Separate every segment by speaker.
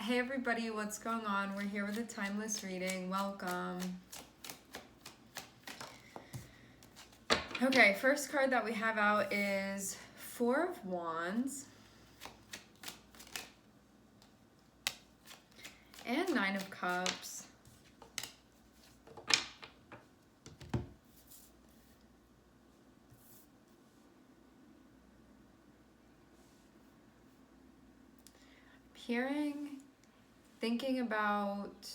Speaker 1: Hey everybody, what's going on? We're here with a timeless reading. Welcome. Okay, first card that we have out is Four of Wands and Nine of Cups. Thinking about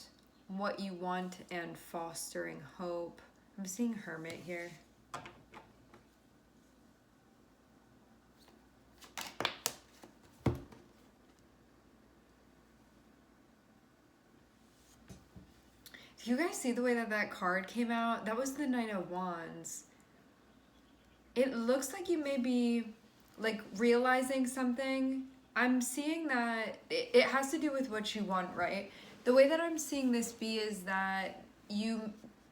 Speaker 1: what you want and fostering hope. I'm seeing Hermit here. Do you guys see the way that card came out? That was the Nine of Wands. It looks like you may be like realizing something. I'm seeing that it has to do with what you want, right? The way that I'm seeing this be is that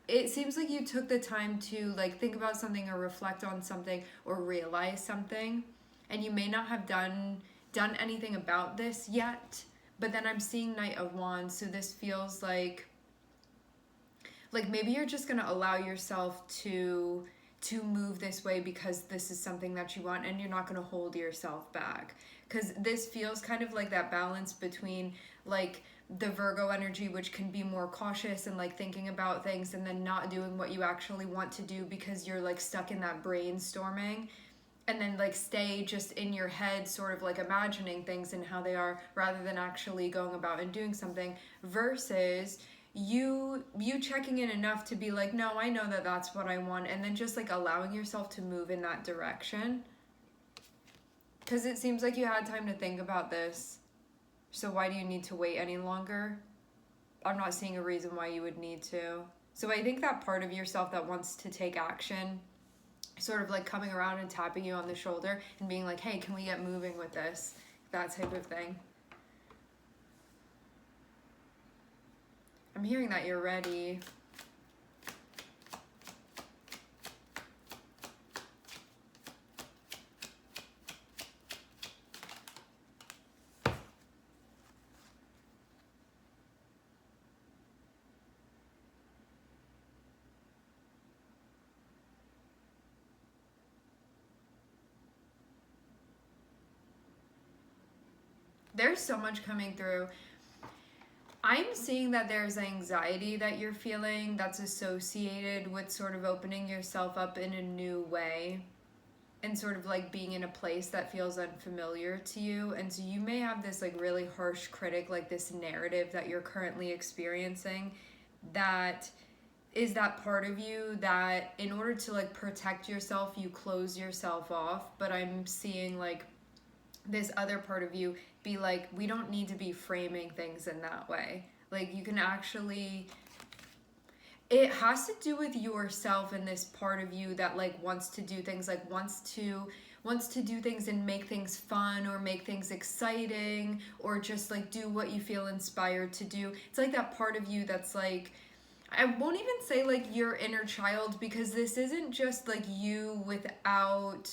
Speaker 1: it seems like you took the time to like think about something or reflect on something or realize something, and you may not have done anything about this yet, but then I'm seeing Knight of Wands, so this feels like maybe you're just going to allow yourself to move this way because this is something that you want, and you're not going to hold yourself back, because this feels kind of like that balance between like the Virgo energy, which can be more cautious and like thinking about things and then not doing what you actually want to do because you're like stuck in that brainstorming, and then like stay just in your head sort of like imagining things and how they are rather than actually going about and doing something, versus you checking in enough to be like, no, I know that that's what I want, and then just like allowing yourself to move in that direction, because it seems like you had time to think about this. So why do you need to wait any longer? I'm not seeing a reason why you would need to. So I think that part of yourself that wants to take action, sort of like coming around and tapping you on the shoulder and being like, hey, can we get moving with this? That type of thing. I'm hearing that you're ready. There's so much coming through. I'm seeing that there's anxiety that you're feeling that's associated with sort of opening yourself up in a new way and sort of like being in a place that feels unfamiliar to you. And so you may have this like really harsh critic, like this narrative that you're currently experiencing, that is that part of you that in order to like protect yourself, you close yourself off. But I'm seeing like this other part of you be like, we don't need to be framing things in that way. Like you can actually, it has to do with yourself and this part of you that like wants to do things, like wants to do things and make things fun or make things exciting or just like do what you feel inspired to do. It's like that part of you that's like, I won't even say like your inner child, because this isn't just like you without,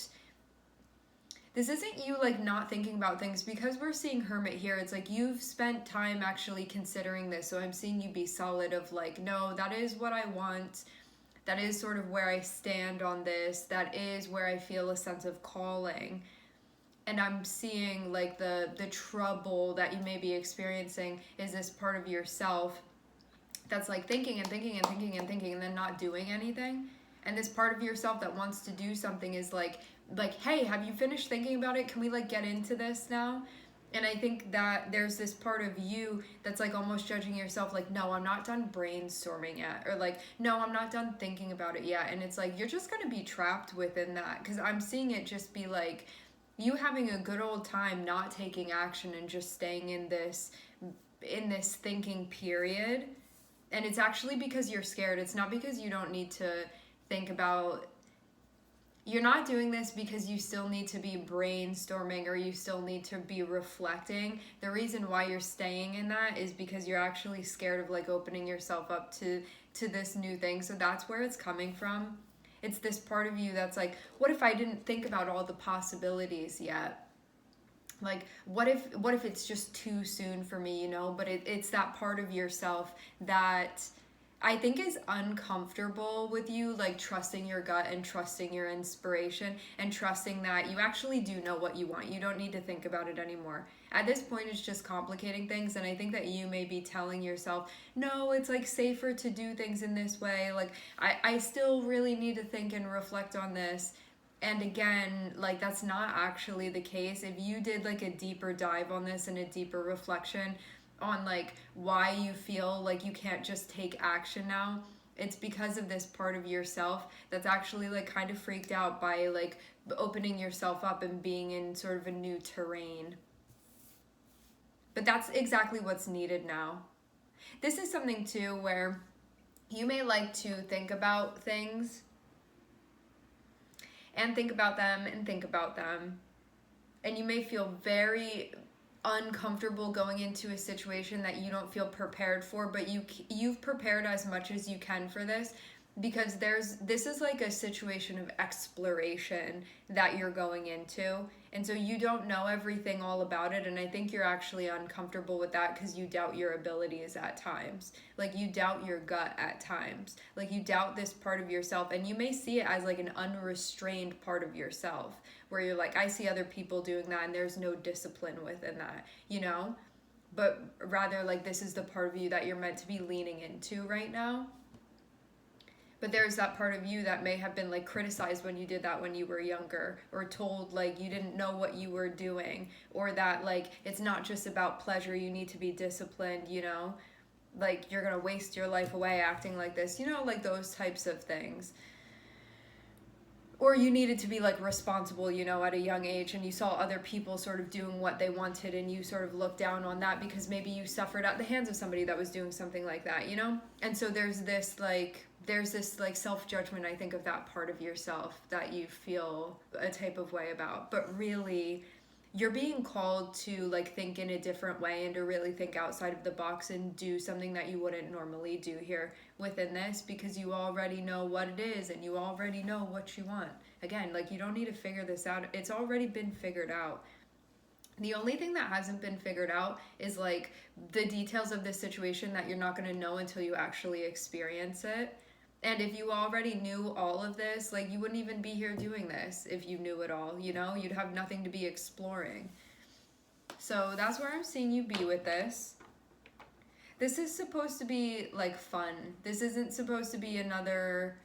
Speaker 1: this isn't you like not thinking about things, because we're seeing Hermit here. It's like you've spent time actually considering this. So I'm seeing you be solid of like, no, that is what I want. That is sort of where I stand on this. That is where I feel a sense of calling. And I'm seeing like the trouble that you may be experiencing is this part of yourself that's like thinking and thinking and thinking and thinking and then not doing anything. And this part of yourself that wants to do something is like, hey, have you finished thinking about it? Can we like get into this now? And I think that there's this part of you that's like almost judging yourself, like, no, I'm not done brainstorming yet, or like, no, I'm not done thinking about it yet. And it's like you're just going to be trapped within that, because I'm seeing it just be like you having a good old time not taking action and just staying in this thinking period. And it's actually because you're scared. It's not because you don't need to think about, you're not doing this because you still need to be brainstorming or you still need to be reflecting. The reason why you're staying in that is because you're actually scared of like opening yourself up to this new thing. So that's where it's coming from. It's this part of you that's like, what if I didn't think about all the possibilities yet? Like, what if it's just too soon for me, you know? But it's that part of yourself that I think is uncomfortable with you, like trusting your gut and trusting your inspiration and trusting that you actually do know what you want. You don't need to think about it anymore. At this point, it's just complicating things. And I think that you may be telling yourself, no, it's like safer to do things in this way. Like, I still really need to think and reflect on this. And again, like, that's not actually the case. If you did like a deeper dive on this and a deeper reflection on like why you feel like you can't just take action now, it's because of this part of yourself that's actually like kind of freaked out by like opening yourself up and being in sort of a new terrain. But that's exactly what's needed now. This is something too where you may like to think about things and think about them and think about them. And you may feel very uncomfortable going into a situation that you don't feel prepared for, but you've prepared as much as you can for this, because this is like a situation of exploration that you're going into, and so you don't know everything all about it. And I think you're actually uncomfortable with that because you doubt your abilities at times, like you doubt your gut at times, like you doubt this part of yourself, and you may see it as like an unrestrained part of yourself where you're like, I see other people doing that and there's no discipline within that, you know? But rather, like, this is the part of you that you're meant to be leaning into right now. But there's that part of you that may have been like criticized when you did that when you were younger, or told like you didn't know what you were doing, or that like it's not just about pleasure, you need to be disciplined, you know? Like, you're gonna waste your life away acting like this, you know, like those types of things. Or you needed to be like responsible, you know, at a young age, and you saw other people sort of doing what they wanted and you sort of looked down on that because maybe you suffered at the hands of somebody that was doing something like that, you know? And so there's this like self-judgment, I think, of that part of yourself that you feel a type of way about. But really, you're being called to like think in a different way and to really think outside of the box and do something that you wouldn't normally do here within this, because you already know what it is and you already know what you want. Again, like, you don't need to figure this out. It's already been figured out. The only thing that hasn't been figured out is like the details of this situation that you're not going to know until you actually experience it. And if you already knew all of this, like, you wouldn't even be here doing this if you knew it all, you know? You'd have nothing to be exploring. So that's where I'm seeing you be with this. This is supposed to be like fun. This isn't supposed to be another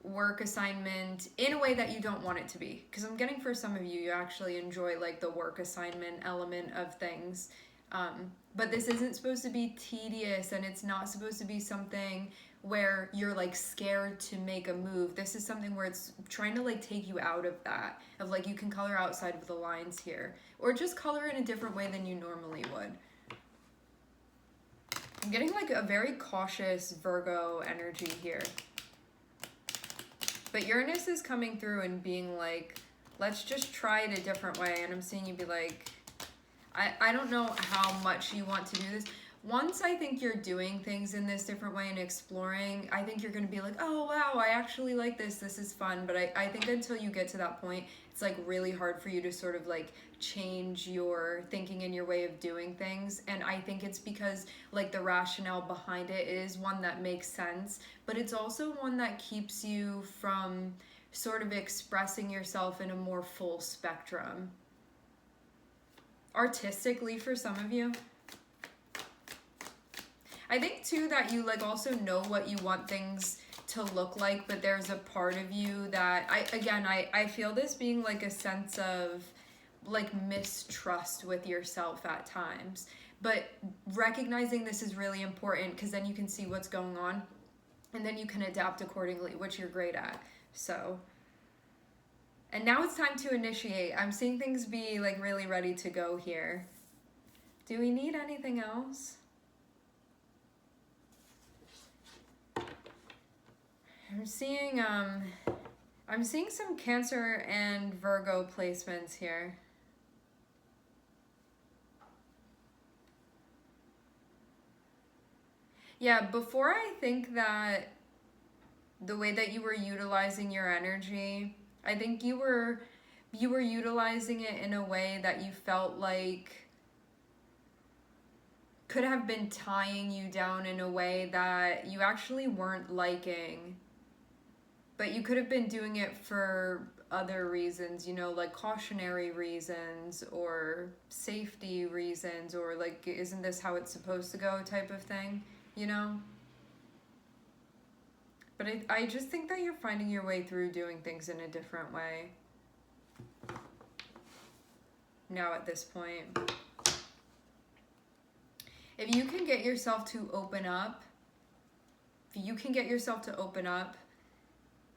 Speaker 1: work assignment in a way that you don't want it to be. Because I'm getting, for some of you, you actually enjoy like the work assignment element of things. But this isn't supposed to be tedious, and it's not supposed to be something where you're like scared to make a move. This is something where it's trying to like take you out of that, of like, you can color outside of the lines here, or just color in a different way than you normally would. I'm getting like a very cautious Virgo energy here. But Uranus is coming through and being like, let's just try it a different way. And I'm seeing you be like, I don't know how much you want to do this. Once I think you're doing things in this different way and exploring, I think you're going to be like, oh, wow, I actually like this. This is fun. But I think until you get to that point, it's like really hard for you to sort of like change your thinking and your way of doing things. And I think it's because like the rationale behind it is one that makes sense, but it's also one that keeps you from sort of expressing yourself in a more full spectrum. Artistically, for some of you. I think too that you like also know what you want things to look like, but there's a part of you that I feel this being like a sense of like mistrust with yourself at times. But recognizing this is really important, because then you can see what's going on and then you can adapt accordingly, which you're great at. So, and now it's time to initiate. I'm seeing things be like really ready to go here. Do we need anything else? I'm seeing some Cancer and Virgo placements here. Yeah, before I think that the way that you were utilizing your energy, I think you were you were utilizing it in a way that you felt like could have been tying you down in a way that you actually weren't liking. But you could have been doing it for other reasons, you know, like cautionary reasons or safety reasons, or like, isn't this how it's supposed to go type of thing, you know? But I just think that you're finding your way through doing things in a different way now at this point. If you can get yourself to open up,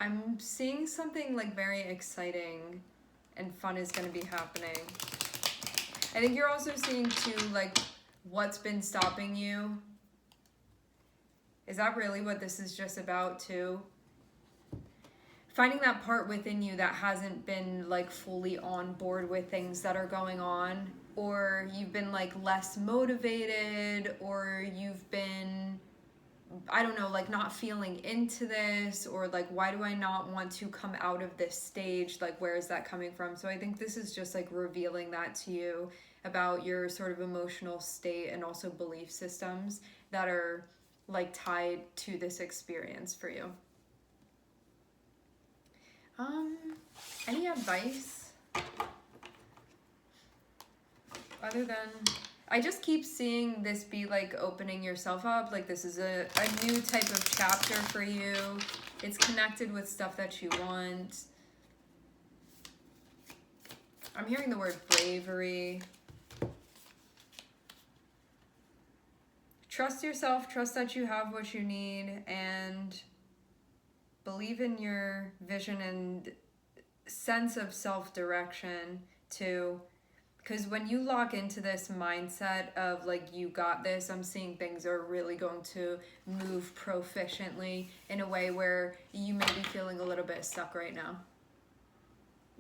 Speaker 1: I'm seeing something like very exciting and fun is going to be happening. I think you're also seeing too, like, what's been stopping you. Is that really what this is just about too? Finding that part within you that hasn't been like fully on board with things that are going on, or you've been like less motivated, or you've been, I don't know, like not feeling into this, or like, why do I not want to come out of this stage? Like, where is that coming from? So I think this is just like revealing that to you about your sort of emotional state and also belief systems that are like tied to this experience for you. Any advice other than, I just keep seeing this be like opening yourself up, like this is a new type of chapter for you. It's connected with stuff that you want. I'm hearing the word bravery. Trust yourself, trust that you have what you need, and believe in your vision and sense of self-direction too. Because when you lock into this mindset of like, you got this, I'm seeing things are really going to move proficiently in a way where you may be feeling a little bit stuck right now.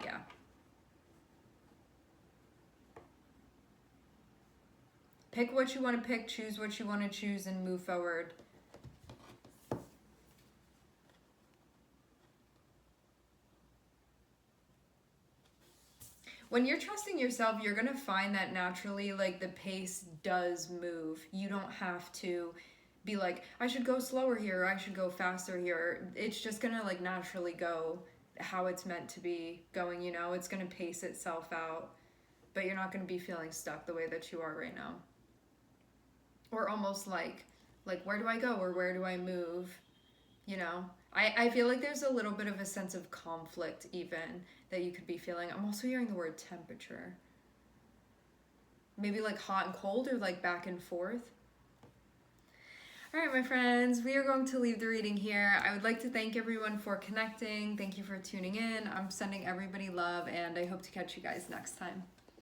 Speaker 1: Yeah. Pick what you want to pick, choose what you want to choose, and move forward. When you're trusting yourself, you're going to find that naturally, like, the pace does move. You don't have to be like, I should go slower here, or I should go faster here. It's just going to, like, naturally go how it's meant to be going, you know? It's going to pace itself out, but you're not going to be feeling stuck the way that you are right now. Or almost like, where do I go, or where do I move? You know? I feel like there's a little bit of a sense of conflict even that you could be feeling. I'm also hearing the word temperature. Maybe like hot and cold, or like back and forth. All right, my friends, we are going to leave the reading here. I would like to thank everyone for connecting. Thank you for tuning in. I'm sending everybody love, and I hope to catch you guys next time.